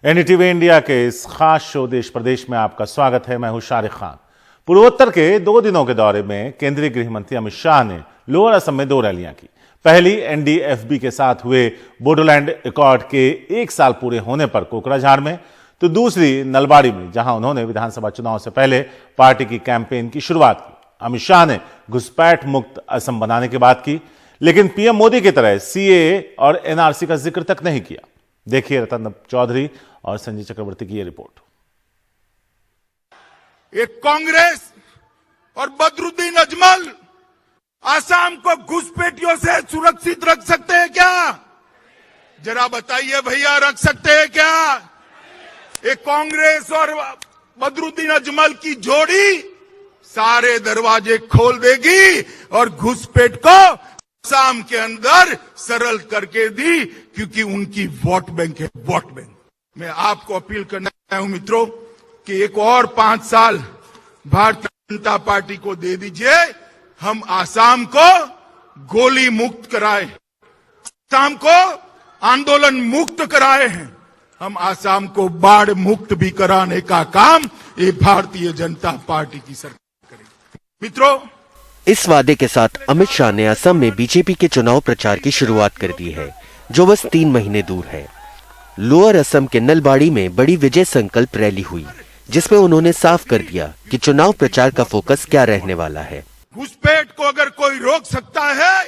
NDTV India के इस खास शो देश प्रदेश में आपका स्वागत है। मैं हूं शारिक खान। पूर्वोत्तर के 2 दिनों के दौरे में केंद्रीय गृह मंत्री अमित शाह ने लोअर असम में 2 रैलियां की। पहली एनडीएफबी के साथ हुए बोडोलैंड एकॉर्ड के 1 साल पूरे होने पर कोकराझार में, तो दूसरी नलबाड़ी में, जहां उन्होंने विधानसभा चुनाव से पहले पार्टी की कैंपेन की शुरुआत की। अमित शाह ने घुसपैठ मुक्त असम बनाने की बात की, लेकिन पीएम मोदी की तरह सीएए और एनआरसी का जिक्र तक नहीं किया। देखिए रतन चौधरी और संजय चक्रवर्ती की यह रिपोर्ट। एक कांग्रेस और बदरुद्दीन अजमल आसाम को घुसपैठियों से सुरक्षित रख सकते हैं क्या? जरा बताइए भैया, रख सकते हैं क्या? एक कांग्रेस और बदरुद्दीन अजमल की जोड़ी सारे दरवाजे खोल देगी और घुसपैठ को आसाम के अंदर सरल करके दी, क्योंकि उनकी वोट बैंक है, वोट बैंक। मैं आपको अपील करना हूं मित्रों कि एक और 5 साल भारतीय जनता पार्टी को दे दीजिए। हम आसाम को गोली मुक्त कराए, आसाम को आंदोलन मुक्त कराए हैं, हम आसाम को बाढ़ मुक्त भी कराने का काम ये भारतीय जनता पार्टी की सरकार करेगी। मित्रों, इस वादे के साथ अमित शाह ने असम में बीजेपी के चुनाव प्रचार की शुरुआत कर दी है, जो बस 3 महीने दूर है। लोअर असम के नलबाड़ी में बड़ी विजय संकल्प रैली हुई, जिसमें उन्होंने साफ कर दिया कि चुनाव प्रचार का फोकस क्या रहने वाला है। घुसपैठ को अगर कोई रोक सकता है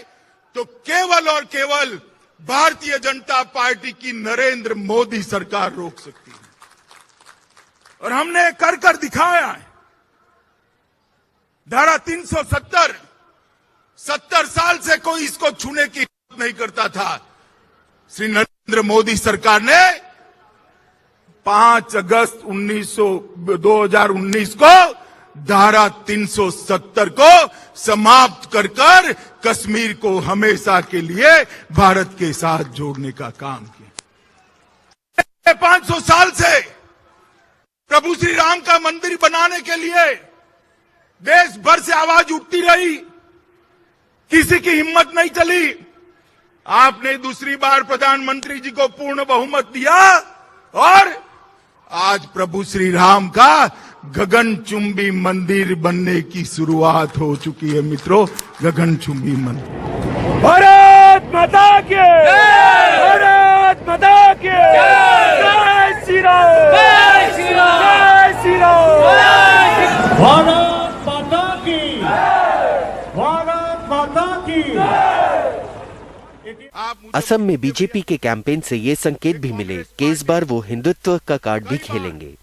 तो केवल और केवल भारतीय जनता पार्टी की नरेंद्र मोदी सरकार रोक सकती है, और हमने कर दिखाया है। धारा 370, 70 साल से कोई इसको छूने की हिम्मत नहीं करता था। श्री नरेंद्र मोदी सरकार ने 5 अगस्त 2019 को धारा 370 को समाप्त कर कश्मीर को हमेशा के लिए भारत के साथ जोड़ने का काम किया। 500 साल से प्रभु श्री राम का मंदिर बनाने के लिए देश भर से आवाज उठती रही, किसी की हिम्मत नहीं चली। आपने दूसरी बार प्रधानमंत्री जी को पूर्ण बहुमत दिया और आज प्रभु श्री राम का गगनचुंबी मंदिर बनने की शुरुआत हो चुकी है। मित्रों, गगनचुंबी मंदिर। भारत माता की जय! भारत माता की जय! जय श्री राम! जय श्री राम! जय श्री राम! भारत माता की जय! भारत माता की जय! असम में बीजेपी के कैंपेन से ये संकेत भी मिले कि इस बार वो हिंदुत्व का कार्ड भी खेलेंगे।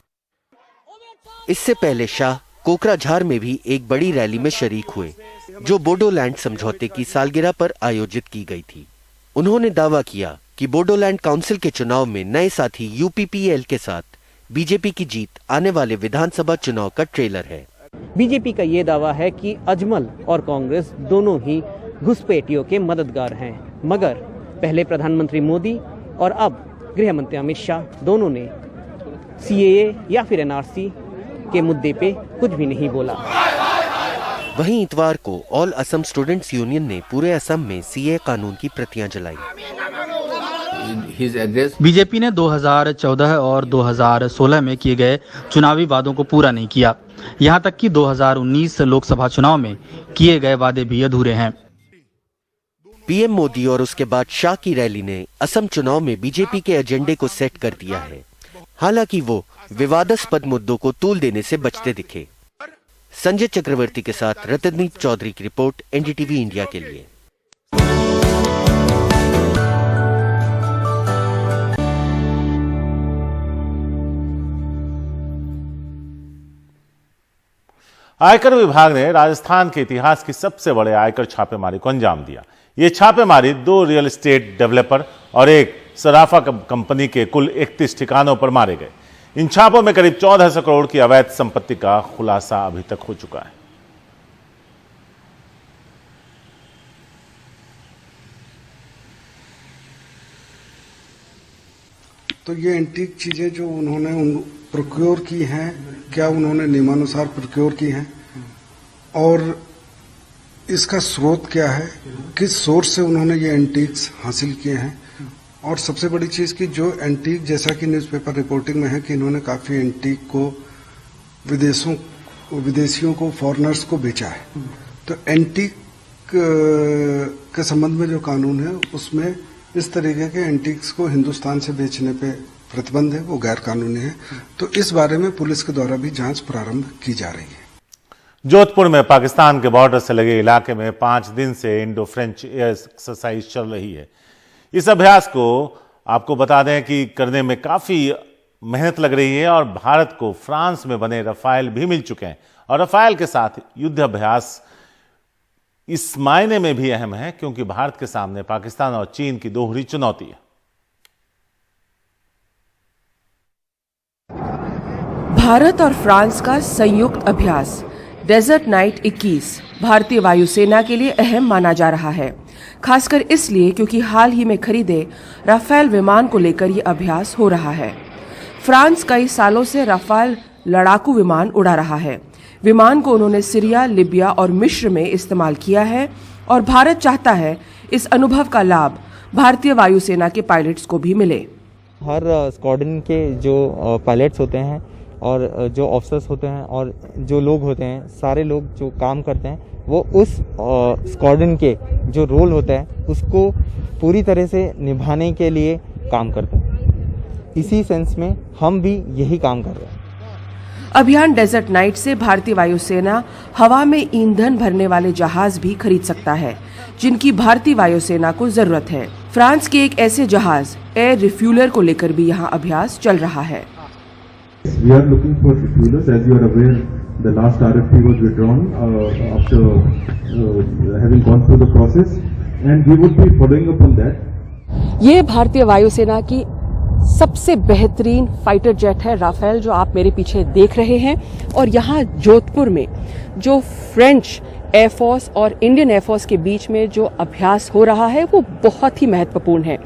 इससे पहले शाह कोकराझार में भी एक बड़ी रैली में शरीक हुए, जो बोडोलैंड समझौते की सालगिरह पर आयोजित की गई थी। उन्होंने दावा किया कि बोडोलैंड काउंसिल के चुनाव में नए साथी यूपीपीएल के साथ बीजेपी की जीत आने वाले विधानसभा चुनाव का ट्रेलर है। बीजेपी का ये दावा है कि अजमल और कांग्रेस दोनों ही घुसपैठियों के मददगार हैं, मगर पहले प्रधानमंत्री मोदी और अब गृह मंत्री अमित शाह दोनों ने सीएए या फिर एनआरसी के मुद्दे पे कुछ भी नहीं बोला। वहीं इतवार को ऑल असम स्टूडेंट्स यूनियन ने पूरे असम में सीएए कानून की प्रतियां जलाई। बीजेपी ने 2014 और 2016 में किए गए चुनावी वादों को पूरा नहीं किया। यहां तक कि 2019 लोकसभा चुनाव में किए गए वादे भी अधूरे हैं। पीएम मोदी और उसके बाद शाह की रैली ने असम चुनाव में बीजेपी के एजेंडे को सेट कर दिया है। हालांकि वो विवादास्पद मुद्दों को तूल देने से बचते दिखे। संजय चक्रवर्ती के साथ रतनदीप चौधरी की रिपोर्ट, एनडीटीवी इंडिया के लिए। आयकर विभाग ने राजस्थान के इतिहास की सबसे बड़े आयकर छापेमारी को अंजाम दिया। ये छापेमारी 2 रियल एस्टेट डेवलपर और एक सराफा कंपनी के कुल 31 ठिकानों पर मारे गए। इन छापों में करीब 1400 करोड़ की अवैध संपत्ति का खुलासा अभी तक हो चुका है। तो ये एंटीक चीजें जो उन्होंने प्रोक्योर की हैं, क्या उन्होंने नियमानुसार प्रोक्योर की हैं, और इसका स्रोत क्या है, किस सोर्स से उन्होंने ये एंटीक्स हासिल किए हैं, और सबसे बड़ी चीज कि जो एंटीक, जैसा कि न्यूज़पेपर रिपोर्टिंग में है कि इन्होंने काफी एंटीक को विदेशियों को, फॉरेनर्स को बेचा है। तो एंटीक के संबंध में जो कानून है उसमें इस तरीके के एंटीक्स को हिंदुस्तान से बेचने पे प्रतिबंध है, वो गैर कानूनी है। तो इस बारे में पुलिस के द्वारा भी जांच प्रारंभ की जा रही है। जोधपुर में पाकिस्तान के बॉर्डर से लगे इलाके में 5 दिन से इंडो फ्रेंच एयर एक्सरसाइज चल रही है। इस अभ्यास को आपको बता दें कि करने में काफी मेहनत लग रही है और भारत को फ्रांस में बने रफाल भी मिल चुके हैं। और रफाल के साथ युद्ध अभ्यास इस मायने में भी अहम है क्योंकि भारत के सामने पाकिस्तान और चीन की दोहरी चुनौती है। भारत और फ्रांस का संयुक्त अभ्यास डेजर्ट नाइट 21 भारतीय वायुसेना के लिए अहम माना जा रहा है, खासकर इसलिए क्योंकि हाल ही में खरीदे राफेल विमान को लेकर ये अभ्यास हो रहा है। फ्रांस कई सालों से राफेल लड़ाकू विमान उड़ा रहा है। विमान को उन्होंने सीरिया, लिबिया और मिस्र में इस्तेमाल किया है और भारत चाहता है इस अनुभव का लाभ भारतीय वायुसेना के पायलट्स को भी मिले। हर स्क्वाड्रन के जो पायलट्स होते हैं और जो ऑफिसर्स होते हैं और जो लोग होते हैं, सारे लोग जो काम करते हैं वो उस स्क्वाड्रन के जो रोल होता है उसको पूरी तरह से निभाने के लिए काम करते हैं। इसी सेंस में हम भी यही काम कर रहे हैं। अभियान डेजर्ट नाइट से भारतीय वायुसेना हवा में ईंधन भरने वाले जहाज भी खरीद सकता है जिनकी भारतीय वायुसेना को जरूरत है। फ्रांस के एक ऐसे जहाज एयर रिफ्यूलर को लेकर भी यहाँ अभ्यास चल रहा है। We are looking for refuelers. As you are aware, the last RFP was withdrawn after having gone through the process, and we would be following up on that. ये भारतीय वायुसेना की सबसे बेहतरीन फाइटर जेट है राफेल, जो आप मेरे पीछे देख रहे हैं। और यहाँ जोधपुर में जो फ्रेंच एयरफोर्स और इंडियन एयरफोर्स के बीच में जो अभ्यास हो रहा है वो बहुत ही महत्वपूर्ण है,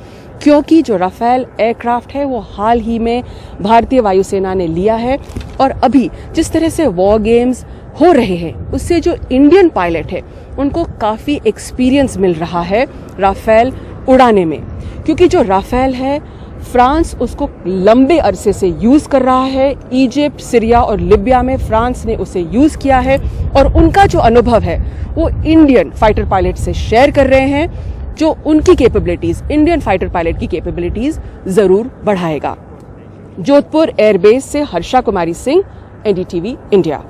क्योंकि जो राफेल एयरक्राफ्ट है वो हाल ही में भारतीय वायुसेना ने लिया है। और अभी जिस तरह से वॉर गेम्स हो रहे हैं उससे जो इंडियन पायलट है उनको काफ़ी एक्सपीरियंस मिल रहा है राफेल उड़ाने में, क्योंकि जो राफेल है फ्रांस उसको लंबे अरसे से यूज़ कर रहा है। इजिप्ट, सीरिया और लिबिया में फ्रांस ने उसे यूज़ किया है और उनका जो अनुभव है वो इंडियन फाइटर पायलट से शेयर कर रहे हैं, जो उनकी कैपेबिलिटीज, इंडियन फाइटर पायलट की कैपेबिलिटीज जरूर बढ़ाएगा। जोधपुर एयरबेस से हर्षा कुमारी सिंह, एनडीटीवी इंडिया।